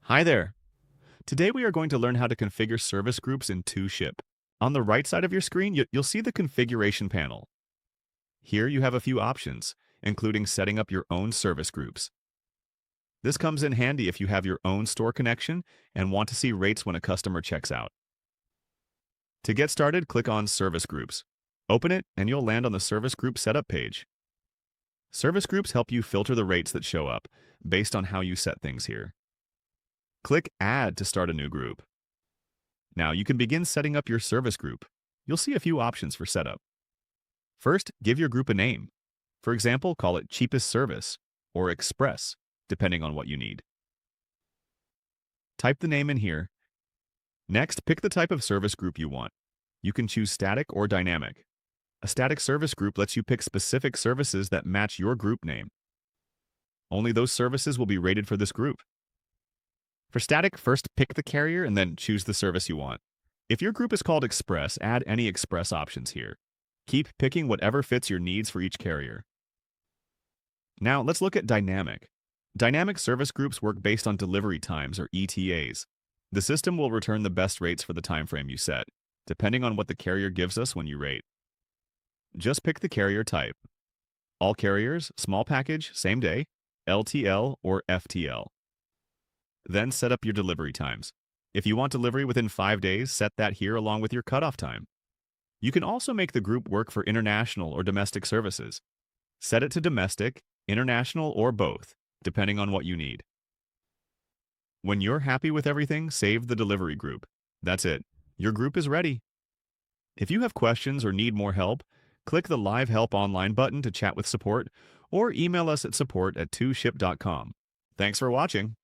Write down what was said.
Hi there. Today we are going to learn how to configure service groups in 2SHIP. On the right side of your screen, you'll see the configuration panel. Here you have a few options, including setting up your own service groups. This comes in handy if you have your own store connection and want to see rates when a customer checks out. To get started, click on Service Groups. Open it and you'll land on the Service Group Setup page. Service groups help you filter the rates that show up based on how you set things here. Click Add to start a new group. Now you can begin setting up your service group. You'll see a few options for setup. First, give your group a name. For example, call it Cheapest Service or Express, depending on what you need. Type the name in here. Next, pick the type of service group you want. You can choose static or dynamic. A static service group lets you pick specific services that match your group name. Only those services will be rated for this group. For static, first pick the carrier and then choose the service you want. If your group is called Express, add any Express options here. Keep picking whatever fits your needs for each carrier. Now let's look at Dynamic. Dynamic service groups work based on delivery times or ETAs. The system will return the best rates for the time frame you set, depending on what the carrier gives us when you rate. Just pick the carrier type. All carriers, small package, same day, LTL or FTL. Then set up your delivery times. If you want delivery within 5 days, set that here along with your cutoff time. You can also make the group work for international or domestic services. Set it to domestic, international, or both, depending on what you need. When you're happy with everything, save the delivery group. That's it. Your group is ready. If you have questions or need more help, click the Live Help Online button to chat with support or email us at support@2ship.com. Thanks for watching.